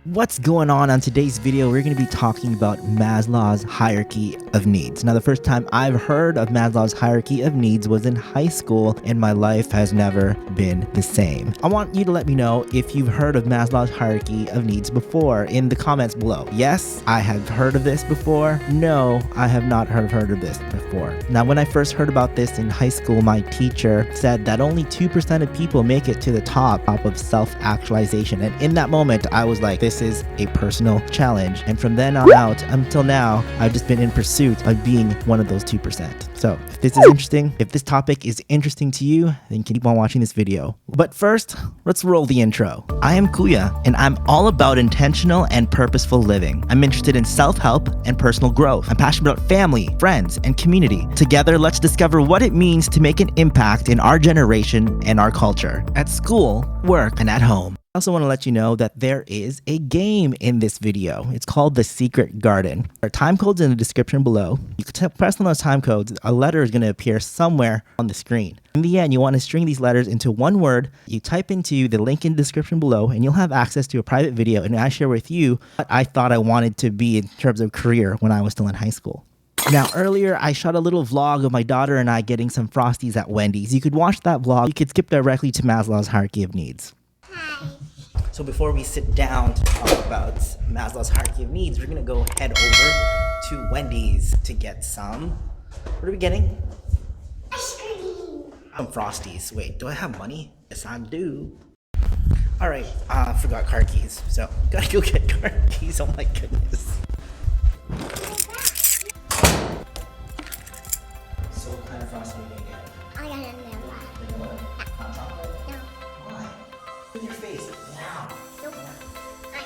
What's going on today's video? We're going to be talking about Maslow's Hierarchy of Needs. Now, the first time I've heard of Maslow's Hierarchy of Needs was in high school, and my life has never been the same. I want you to let me know if you've heard of Maslow's Hierarchy of Needs before in the comments below. Yes, I have heard of this before. No, I have not heard of this before. Now, when I first heard about this in high school, my teacher said that only 2% of people make it to the top of self-actualization. And in that moment, I was like, this is a personal challenge. And from then on out until now, I've just been in pursuit of being one of those 2%. So if this is interesting, if this topic is interesting to you, then keep on watching this video. But first, let's roll the intro. I am Kuya, and I'm all about intentional and purposeful living. I'm interested in self-help and personal growth. I'm passionate about family, friends, and community. Together, let's discover what it means to make an impact in our generation and our culture, at school, work, and at home. I also want to let you know that there is a game in this video. It's called The Secret Garden. There are time codes in the description below. You can press on those time codes. A letter is going to appear somewhere on the screen. In the end, you want to string these letters into one word. You type into the link in the description below, and you'll have access to a private video, and I share with you what I thought I wanted to be in terms of career when I was still in high school. Now, earlier, I shot a little vlog of my daughter and I getting some Frosties at Wendy's. You could watch that vlog. You could skip directly to Maslow's Hierarchy of Needs. So before we sit down to talk about Maslow's Hierarchy of Needs, we're gonna go head over to Wendy's to get some, what are we getting? Ice cream. Some Frosties. Wait, do I have money? Yes, I do. All right, I forgot car keys, so gotta go get car keys, oh my goodness. So what kind of Frosty are you gonna get? I got a vanilla. Vanilla? Hot chocolate? No. Why? With your face. Now. Nope. I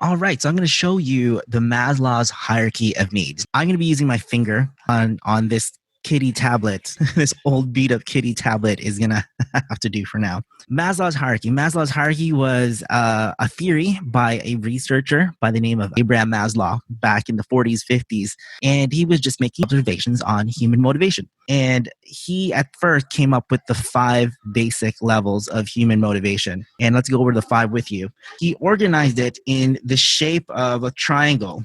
All right, so I'm going to show you the Maslow's Hierarchy of Needs. I'm going to be using my finger on this kitty tablet. This old beat up kitty tablet is going to have to do for now. Maslow's Hierarchy. Maslow's Hierarchy was a theory by a researcher by the name of Abraham Maslow back in the 40s, 50s. And he was just making observations on human motivation. And he at first came up with the 5 basic levels of human motivation. And let's go over the 5 with you. He organized it in the shape of a triangle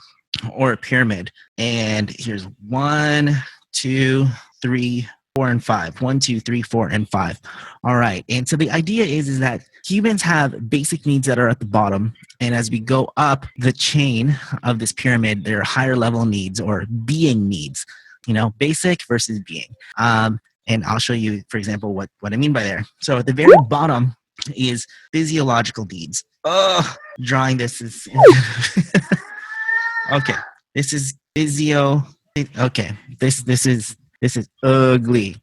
or a pyramid. And here's 1, 2, 3, 4, and 5. 1, 2, 3, 4, and 5. All right. And so the idea is that humans have basic needs that are at the bottom. And as we go up the chain of this pyramid, there are higher level needs or being needs. You know, basic versus being. And I'll show you, for example, what I mean by there. So at the very bottom is physiological needs. Drawing this is okay. This is physio. Okay, this is ugly.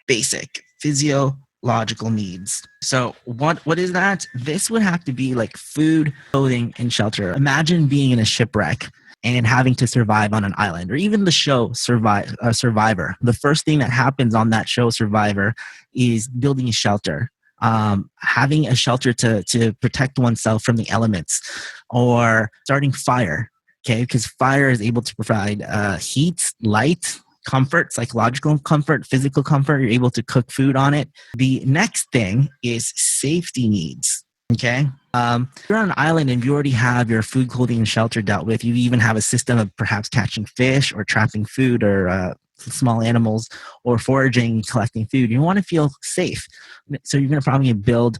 Basic physiological needs. So what is that? This would have to be like food, clothing, and shelter. Imagine being in a shipwreck and having to survive on an island, or even the show Survivor. The first thing that happens on that show Survivor is building a shelter, having a shelter to protect oneself from the elements, or starting fire. Okay, because fire is able to provide heat, light, comfort, psychological comfort, physical comfort. You're able to cook food on it. The next thing is safety needs. Okay. You're on an island and you already have your food, clothing, and shelter dealt with. You even have a system of perhaps catching fish or trapping food or small animals or foraging, collecting food. You want to feel safe. So you're going to probably build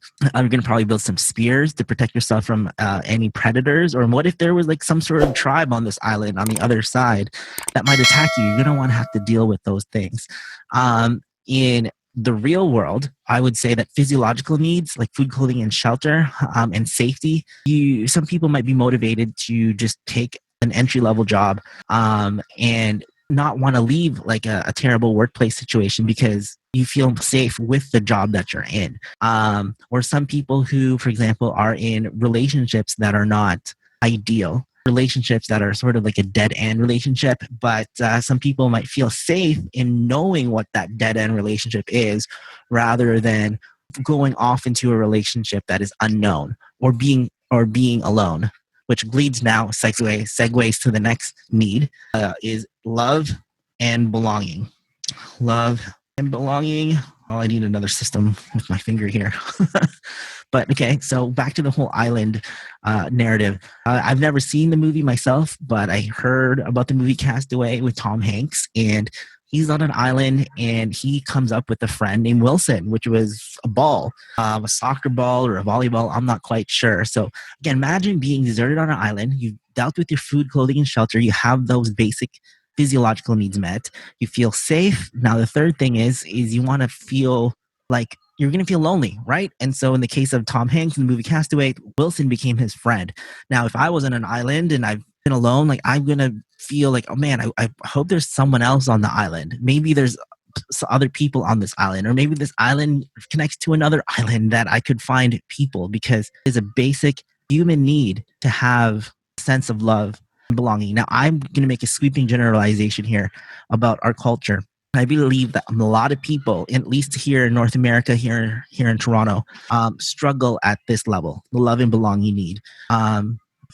some spears to protect yourself from any predators. Or what if there was like some sort of tribe on this island on the other side that might attack you? You're going to want to have to deal with those things. In the real world, I would say that physiological needs like food, clothing, and shelter, and safety, some people might be motivated to just take an entry-level job and not want to leave like a terrible workplace situation because you feel safe with the job that you're in. Or some people who, for example, are in relationships that are not ideal, relationships that are sort of like a dead end relationship, but some people might feel safe in knowing what that dead end relationship is rather than going off into a relationship that is unknown or being alone, which leads now segues to the next need, is love and belonging. Love and belonging. Oh, I need another system with my finger here. But okay, so back to the whole island narrative. I've never seen the movie myself, but I heard about the movie Castaway with Tom Hanks, and he's on an island and he comes up with a friend named Wilson, which was a ball, a soccer ball or a volleyball. I'm not quite sure. So again, imagine being deserted on an island. You've dealt with your food, clothing, and shelter. You have those basic physiological needs met. You feel safe. Now the third thing is you want to feel like you're going to feel lonely, right? And so in the case of Tom Hanks in the movie Castaway, Wilson became his friend. Now, if I was on an island and I've been alone, like I'm going to feel like, oh man, I hope there's someone else on the island. Maybe there's other people on this island, or maybe this island connects to another island that I could find people, because it's a basic human need to have a sense of love and belonging. Now, I'm going to make a sweeping generalization here about our culture. I believe that a lot of people, at least here in North America, here in Toronto, struggle at this level, the love and belonging need.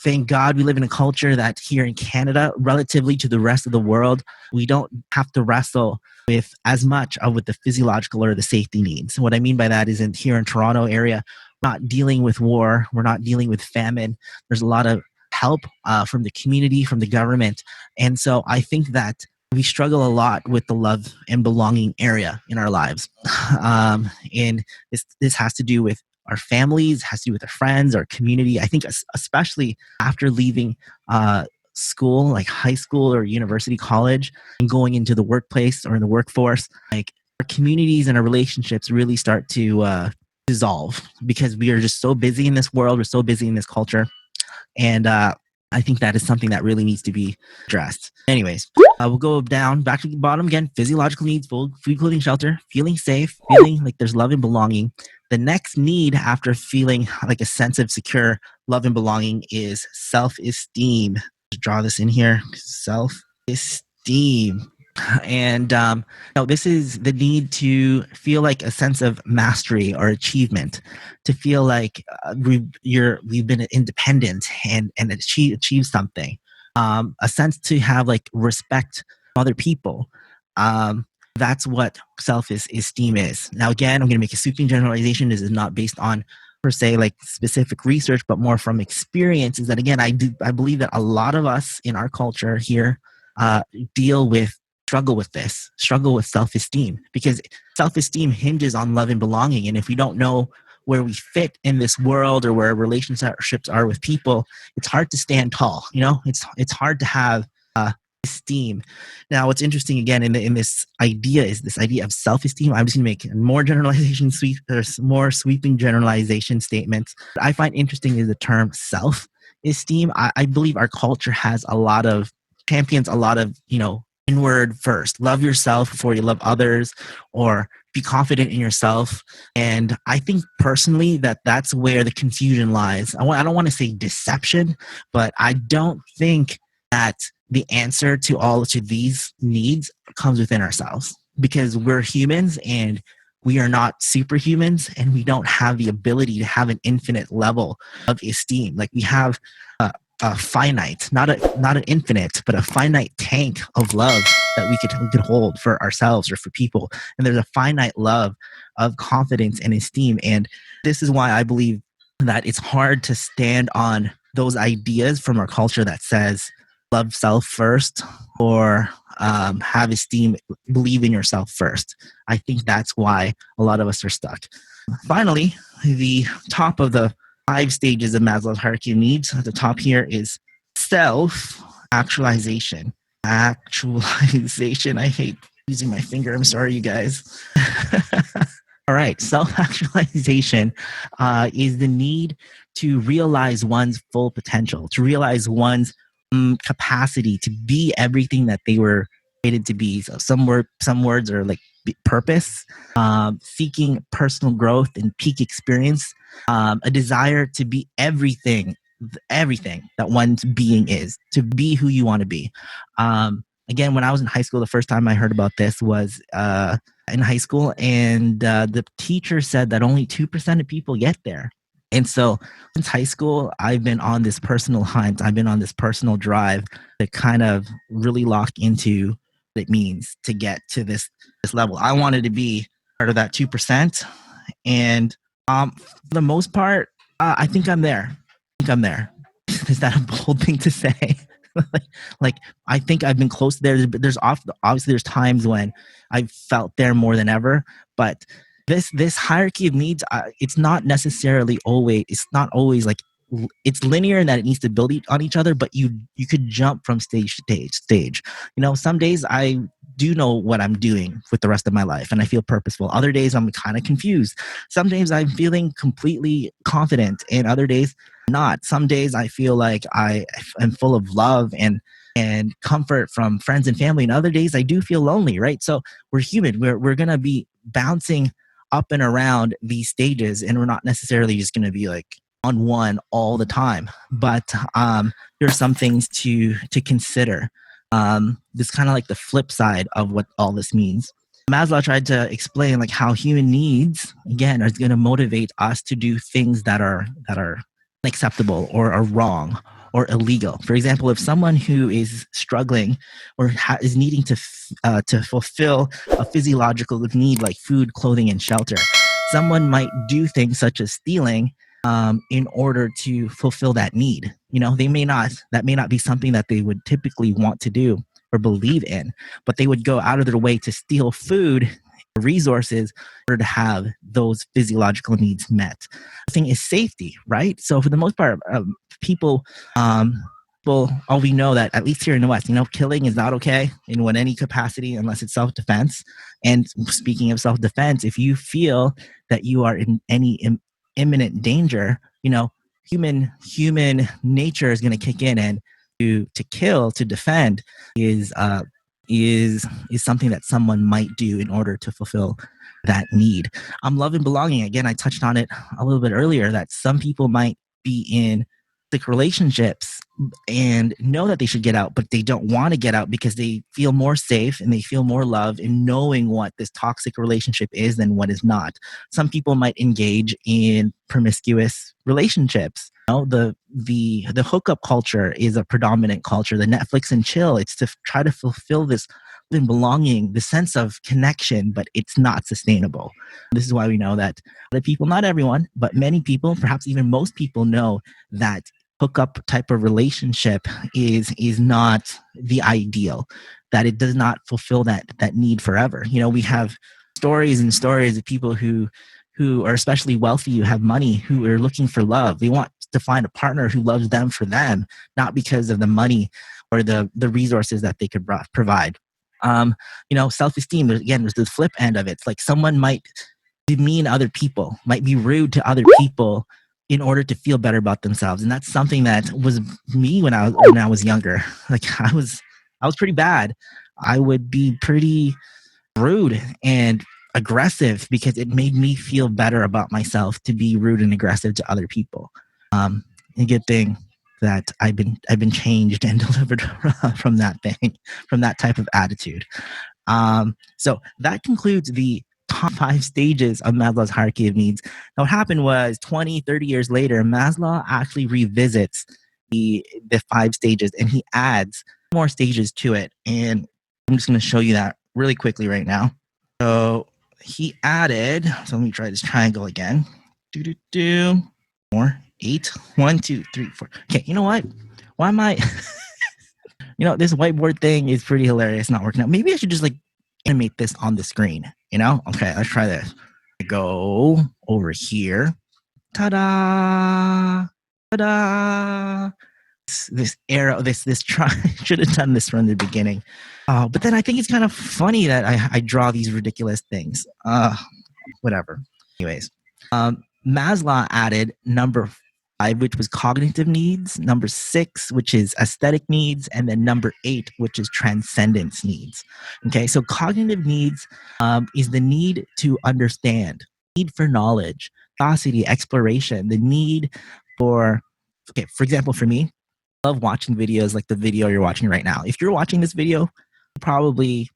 Thank God we live in a culture that here in Canada, relatively to the rest of the world, we don't have to wrestle with as much with the physiological or the safety needs. What I mean by that is here in Toronto area, we're not dealing with war, we're not dealing with famine. There's a lot of help from the community, from the government. And so I think that we struggle a lot with the love and belonging area in our lives. And this has to do with our families, has to do with our friends, our community. I think especially after leaving school, like high school or university, college, and going into the workplace or in the workforce, like our communities and our relationships really start to dissolve because we are just so busy in this world. We're so busy in this culture. And I think that is something that really needs to be addressed. Anyways, we'll go down, back to the bottom again. Physiological needs, food, clothing, shelter, feeling safe, feeling like there's love and belonging. The next need after feeling like a sense of secure love and belonging is self-esteem. Just draw this in here. Self-esteem. And this is the need to feel like a sense of mastery or achievement, to feel like we've been independent and achieve something, a sense to have like respect for other people. That's what self-esteem is. Now, again, I'm going to make a sweeping generalization. This is not based on per se like specific research, but more from experiences. That again, I believe that a lot of us in our culture here struggle with self-esteem, because self-esteem hinges on love and belonging. And if we don't know where we fit in this world or where relationships are with people, it's hard to stand tall. It's hard to have esteem. Now, what's interesting again in this idea is this idea of self-esteem. I'm just going to make more sweeping generalization statements. What I find interesting is the term self-esteem. I believe our culture has champions a lot of, inward first. Love yourself before you love others, or be confident in yourself. And I think personally that's where the confusion lies. I don't want to say deception, but I don't think that the answer to all of these needs comes within ourselves, because we're humans and we are not superhumans, and we don't have the ability to have an infinite level of esteem. Like we have a finite, not an infinite, but a finite tank of love that we could hold for ourselves or for people. And there's a finite love of confidence and esteem. And this is why I believe that it's hard to stand on those ideas from our culture that says love self first, or have esteem, believe in yourself first. I think that's why a lot of us are stuck. Finally, the top of the 5 stages of Maslow's hierarchy of needs, at the top here is self-actualization. Actualization. I hate using my finger. I'm sorry, you guys. All right. Self-actualization is the need to realize one's full potential, to realize one's capacity to be everything that they were created to be. So some words are like purpose, seeking personal growth and peak experience, a desire to be everything that one's being is, to be who you want to be. Again, when I was in high school, the first time I heard about this was in high school, and the teacher said that only 2% of people get there. And so since high school, I've been on this personal hunt. I've been on this personal drive to kind of really lock into what it means to get to this level. I wanted to be part of that 2%. And for the most part, I think I'm there. Is that a bold thing to say? like I think I've been close there, but obviously there's times when I've felt there more than ever. But this hierarchy of needs, it's not always like it's linear in that it needs to build on each other, but you could jump from stage to stage. Some days I do know what I'm doing with the rest of my life and I feel purposeful. Other days I'm kind of confused. Some days I'm feeling completely confident, and other days not. Some days I feel like I am full of love and comfort from friends and family, and other days I do feel lonely, right? So we're human. We're going to be bouncing up and around these stages, and we're not necessarily just going to be like on one all the time. But there are some things to consider. This kind of like the flip side of what all this means. Maslow tried to explain like how human needs, again, are going to motivate us to do things that are unacceptable or are wrong or illegal. For example, if someone who is struggling or is needing to fulfill a physiological need like food, clothing, and shelter, someone might do things such as stealing in order to fulfill that need. That may not be something that they would typically want to do or believe in, but they would go out of their way to steal food, resources, in order to have those physiological needs met. The thing is safety, right? So for the most part, people, all we know that, at least here in the West, killing is not okay in any capacity unless it's self-defense. And speaking of self-defense, if you feel that you are in any imminent danger, human nature is going to kick in, and to kill, to defend is something that someone might do in order to fulfill that need. Love and belonging. Again, I touched on it a little bit earlier, that some people might be in toxic relationships and know that they should get out, but they don't want to get out because they feel more safe and they feel more love in knowing what this toxic relationship is than what is not. Some people might engage in promiscuous relationships. The hookup culture is a predominant culture. The Netflix and chill, it's to try to fulfill this belonging, the sense of connection, but it's not sustainable. This is why we know that other people, not everyone, but many people, perhaps even most people, know that hookup type of relationship is not the ideal, that it does not fulfill that need forever. We have stories and stories of people who are especially wealthy, who have money, who are looking for love. They want to find a partner who loves them for them, not because of the money or the resources that they could provide. Self-esteem, again, was the flip end of it. It's like someone might demean other people, might be rude to other people in order to feel better about themselves. And that's something that was me when I was younger. Like I was pretty bad. I would be pretty rude and aggressive because it made me feel better about myself to be rude and aggressive to other people. A good thing that I've been changed and delivered from that type of attitude. So that concludes the top 5 stages of Maslow's hierarchy of needs. Now, what happened was 20, 30 years later, Maslow actually revisits the 5 stages and he adds more stages to it. And I'm just going to show you that really quickly right now. So he added, so let me try this triangle again. more. 8. 1, 2, 3, 4. Okay, you know what? Why am I this whiteboard thing is pretty hilarious, not working out. Maybe I should just like animate this on the screen, Okay, let's try this. Go over here. Ta-da! Ta-da! This arrow, this try should have done this from the beginning. But then I think it's kind of funny that I draw these ridiculous things. Whatever. Anyways, Maslow added number 5, which was cognitive needs, number 6, which is aesthetic needs, and then number 8, which is transcendence needs. Okay, so cognitive needs is the need to understand, need for knowledge, curiosity, exploration, the need for, okay, for example, for me, I love watching videos like the video you're watching right now. If you're watching this video, you probably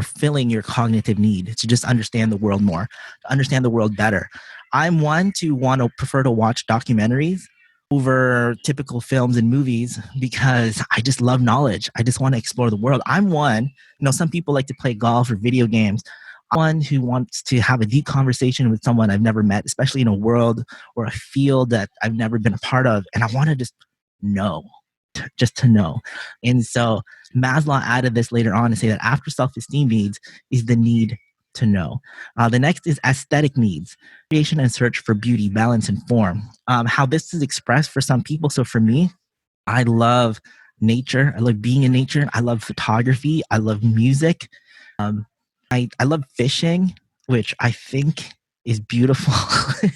are filling your cognitive need to just understand the world more, to understand the world better. I'm one to prefer to watch documentaries over typical films and movies because I just love knowledge. I just want to explore the world. I'm one, some people like to play golf or video games. I'm one who wants to have a deep conversation with someone I've never met, especially in a world or a field that I've never been a part of. And I want to just know. Just to know. And so Maslow added this later on to say that after self-esteem needs is the need to know. The next is aesthetic needs, creation and search for beauty, balance, and form. How this is expressed for some people. So for me, I love nature. I love being in nature. I love photography. I love music. I love fishing, which I think is beautiful.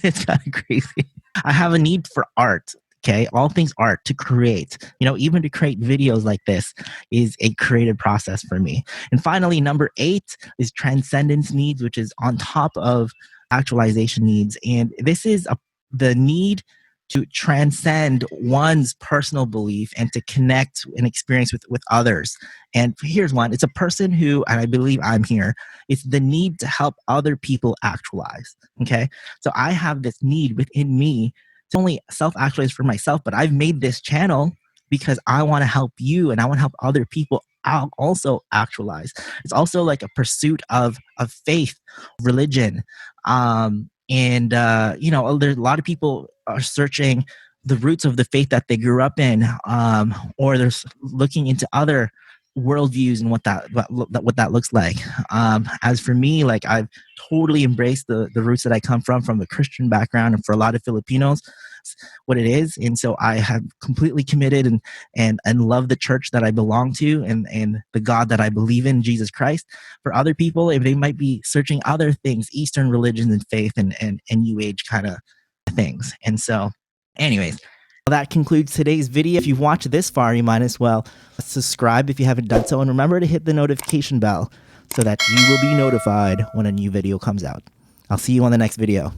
It's kind of crazy. I have a need for art. Okay, all things art, to create, even to create videos like this is a creative process for me. And finally, number 8 is transcendence needs, which is on top of actualization needs. And this is the need to transcend one's personal belief and to connect and experience with others. And here's one. It's a person who, and I believe I'm here, it's the need to help other people actualize. Okay, so I have this need within me only self-actualize for myself, but I've made this channel because I want to help you and I want to help other people also actualize. It's also like a pursuit of faith, religion. There's a lot of people are searching the roots of the faith that they grew up in, or they're looking into other worldviews and what that looks like. As for me, like I've totally embraced the roots that I come from a Christian background, and for a lot of Filipinos, what it is. And so I have completely committed and love the church that I belong to and the God that I believe in, Jesus Christ. For other people, if they might be searching other things, Eastern religions and faith and New Age kind of things. And so anyways, that concludes today's video. If you've watched this far, you might as well subscribe if you haven't done so. And remember to hit the notification bell so that you will be notified when a new video comes out. I'll see you on the next video.